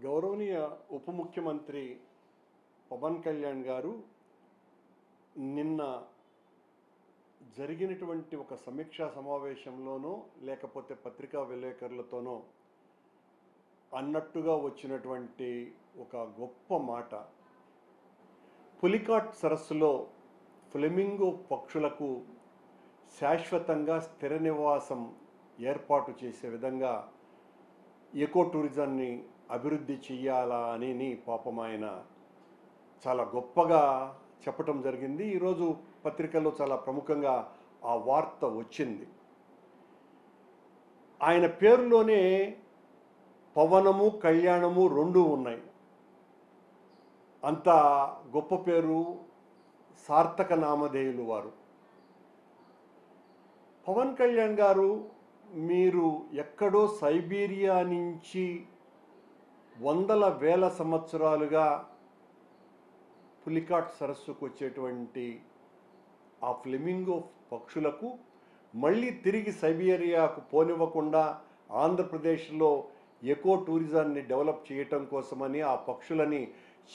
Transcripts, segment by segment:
గౌరవనీయ ఉప ముఖ్యమంత్రి పవన్ కళ్యాణ్ గారు నిన్న జరిగినటువంటి ఒక సమీక్షా సమావేశంలోనో లేకపోతే పత్రికా విలేకరులతోనో అన్నట్టుగా వచ్చినటువంటి ఒక గొప్ప మాట, పులికాట్ సరస్సులో ఫ్లెమింగో పక్షులకు శాశ్వతంగా స్థిర నివాసం ఏర్పాటు చేసే విధంగా ఎకో టూరిజాన్ని అభివృద్ధి చెయ్యాలా అని పాపం ఆయన చాలా గొప్పగా చెప్పటం జరిగింది. ఈరోజు పత్రికల్లో చాలా ప్రముఖంగా ఆ వార్త వచ్చింది. ఆయన పేరులోనే పవనము కళ్యాణము రెండూ ఉన్నాయి. అంత గొప్ప పేరు, సార్థక నామధేయులు వారు. పవన్ కళ్యాణ్ గారు, మీరు ఎక్కడో సైబీరియా నుంచి వందల వేల సంవత్సరాలుగా పులికాట్ సరస్సుకు వచ్చేటువంటి ఆ ఫ్లెమింగో పక్షులకు మళ్ళీ తిరిగి సైబీరియాకు పోనివ్వకుండా ఆంధ్రప్రదేశ్లో ఎకో టూరిజాన్ని డెవలప్ చేయటం కోసమని ఆ పక్షులని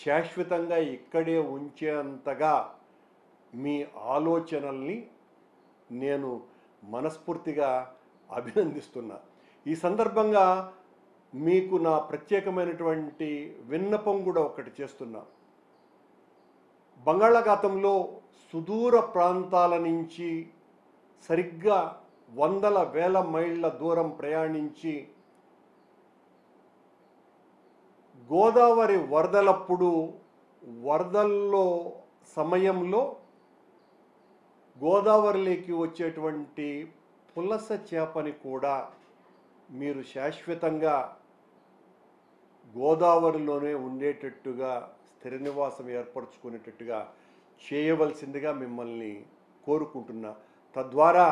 శాశ్వతంగా ఇక్కడే ఉంచేంతగా మీ ఆలోచనల్ని నేను మనస్ఫూర్తిగా అభినందిస్తున్నా. ఈ సందర్భంగా మీకు నా ప్రత్యేకమైనటువంటి విన్నపం కూడా ఒకటి చేస్తున్నా. బంగాళాఖాతంలో సుదూర ప్రాంతాల నుంచి సరిగ్గా వందల వేల మైళ్ళ దూరం ప్రయాణించి గోదావరి వరదలప్పుడు వరదల్లో సమయంలో గోదావరిలోకి వచ్చేటువంటి పులస చేపని కూడా మీరు శాశ్వతంగా గోదావరిలోనే ఉండేటట్టుగా స్థిర నివాసం ఏర్పరచుకునేటట్టుగా చేయవలసిందిగా మిమ్మల్ని కోరుకుంటున్నా. తద్వారా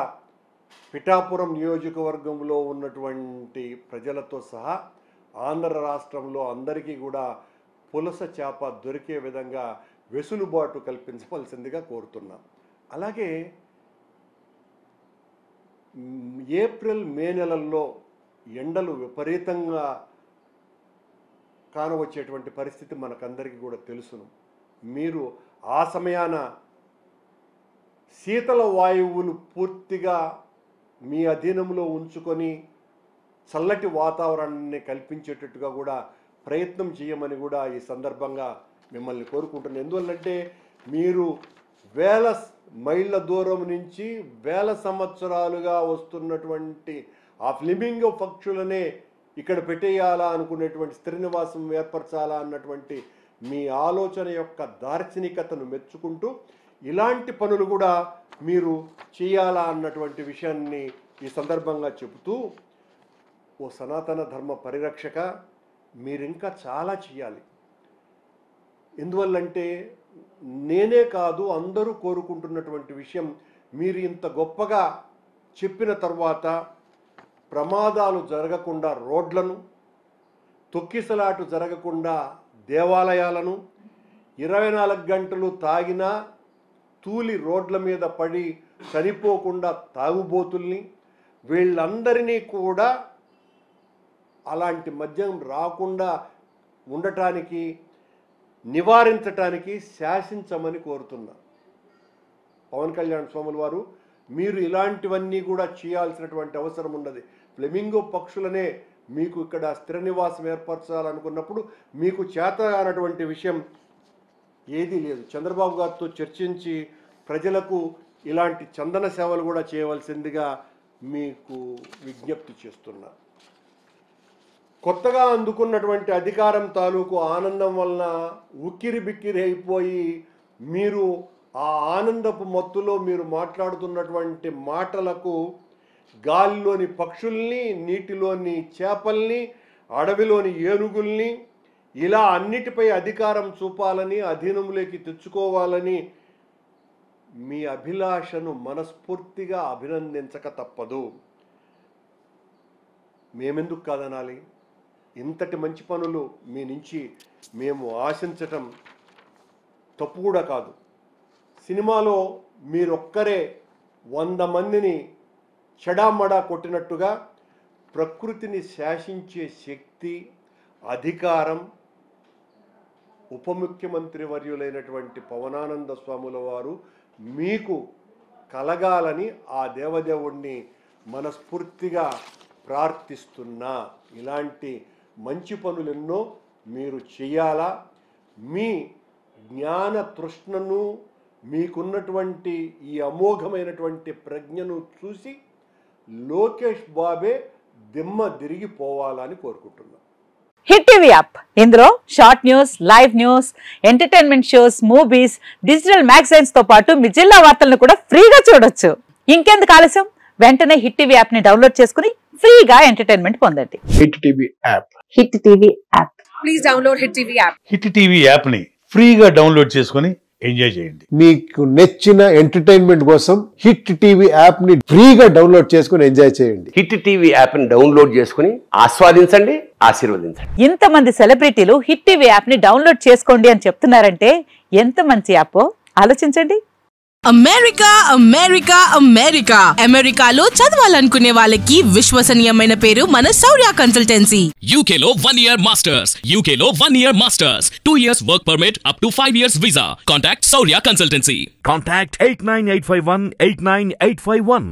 పిఠాపురం నియోజకవర్గంలో ఉన్నటువంటి ప్రజలతో సహా ఆంధ్ర రాష్ట్రంలో అందరికీ కూడా పులస చేప దొరికే విధంగా వెసులుబాటు కల్పించవలసిందిగా కోరుతున్నా. అలాగే ఏప్రిల్ మే నెలల్లో ఎండలు విపరీతంగా కానవచ్చేటువంటి పరిస్థితి మనకందరికీ కూడా తెలుసును. మీరు ఆ సమయాన శీతల వాయువులు పూర్తిగా మీ అధీనంలో ఉంచుకొని చల్లటి వాతావరణాన్ని కల్పించేటట్టుగా కూడా ప్రయత్నం చేయమని కూడా ఈ సందర్భంగా మిమ్మల్ని కోరుకుంటున్నాను. ఎందువల్లంటే మీరు వేల మైళ్ళ దూరం నుంచి వేల సంవత్సరాలుగా వస్తున్నటువంటి ఆ ఫ్లెమింగో పక్షులనే ఇక్కడ పెట్టేయాలా అనుకునేటువంటి స్థిర నివాసం ఏర్పరచాలా అన్నటువంటి మీ ఆలోచన యొక్క దార్శనికతను మెచ్చుకుంటూ ఇలాంటి పనులు కూడా మీరు చేయాలా అన్నటువంటి విషయాన్ని ఈ సందర్భంగా చెబుతూ, ఓ సనాతన ధర్మ పరిరక్షక, మీరింకా చాలా చేయాలి. ఎందువల్లంటే నేనే కాదు అందరూ కోరుకుంటున్నటువంటి విషయం, మీరు ఇంత గొప్పగా చెప్పిన తర్వాత ప్రమాదాలు జరగకుండా రోడ్లను, తొక్కిసలాటు జరగకుండా దేవాలయాలను, 24 గంటలు తాగినా తూలి రోడ్ల మీద పడి చనిపోకుండా తాగుబోతుల్ని, వీళ్ళందరినీ కూడా అలాంటి మద్యం రాకుండా ఉండటానికి, నివారించటానికి శాసించమని కోరుతున్నా. పవన్ కళ్యాణ్ స్వాముల వారు, మీరు ఇలాంటివన్నీ కూడా చేయాల్సినటువంటి అవసరం ఉన్నది. ఫ్లెమింగో పక్షులనే మీకు ఇక్కడ స్థిర నివాసం ఏర్పరచాలనుకున్నప్పుడు మీకు చేత అన్నటువంటి విషయం ఏదీ లేదు. చంద్రబాబు గారితో చర్చించి ప్రజలకు ఇలాంటి చందన సేవలు కూడా చేయవలసిందిగా మీకు విజ్ఞప్తి చేస్తున్నా. కొత్తగా అందుకున్నటువంటి అధికారం తాలూకు ఆనందం వలన ఉక్కిరి బిక్కిరి అయిపోయి మీరు ఆ ఆనందపు మత్తులో మీరు మాట్లాడుతున్నటువంటి మాటలకు గాలిలోని పక్షుల్ని, నీటిలోని చేపల్ని, అడవిలోని ఏనుగుల్ని ఇలా అన్నిటిపై అధికారం చూపాలని, అధీనంలోకి తెచ్చుకోవాలని మీ అభిలాషను మనస్ఫూర్తిగా అభినందించక తప్పదు. మేమెందుకు కాదనాలి? ఇంతటి మంచి పనులు మీ నుంచి మేము ఆశించటం తప్పు కూడా కాదు. సినిమాలో మీరొక్కరే 100 మందిని చెడామడా కొట్టినట్టుగా ప్రకృతిని శాసించే శక్తి, అధికారం ఉప ముఖ్యమంత్రి వర్యులైనటువంటి పవనానంద స్వాముల వారు మీకు కలగాలని ఆ దేవదేవుణ్ణి మనస్ఫూర్తిగా ప్రార్థిస్తున్నా. ఇలాంటి మంచి పనులెన్నో మీరు చేయాలా. మీ జ్ఞాన తృష్ణను, మీకున్నటువంటి ఈ అమోఘమైనటువంటి ప్రజ్ఞను చూసి లోకేష్ బాబే దిమ్మ తిరిగిపోవాలని కోరుకుంటున్నాను. హిట్ టీవీ యాప్, ఇందులో short news, live news, entertainment shows, movies, digital magazines తో పాటు మీ జిల్లా వార్తలను కూడా ఫ్రీగా చూడొచ్చు. ఇంకెందుకు ఆలస్యం, వెంటనే హిట్ టీవీ యాప్ ని డౌన్లోడ్ చేసుకుని ఫ్రీగా ఎంటర్టైన్మెంట్ పొందండి. Hit TV app. Hit TV app. Please download hit TV app. Hit TV app ని ఫ్రీగా డౌన్లోడ్ చేసుకుని ఎంజాయ్ చేయండి. మీకు నచ్చిన ఎంటర్టైన్మెంట్ కోసం హిట్ టీవీ యాప్ ని ఫ్రీగా డౌన్లోడ్ చేసుకుని ఎంజాయ్ చేయండి. హిట్ టీవీ యాప్ ని డౌన్లోడ్ చేసుకుని ఆస్వాదించండి, ఆశీర్వదించండి. ఇంతమంది సెలబ్రిటీలు హిట్ టీవీ యాప్ ని డౌన్లోడ్ చేసుకోండి అని చెప్తున్నారంటే ఎంత మంచి యాప్ ఆలోచించండి. అమెరికా అమెరికా అమెరికా అమెరికాలో చదవాలనుకునే వాళ్ళకి విశ్వసనీయమైన పేరు మన శౌర్య కన్సల్టెన్సీ. UK లో 1 year masters, UK లో 1 year masters, 2 years work permit up to 5 years visa. Contact Saurya Consultancy. Contact 89851 89851.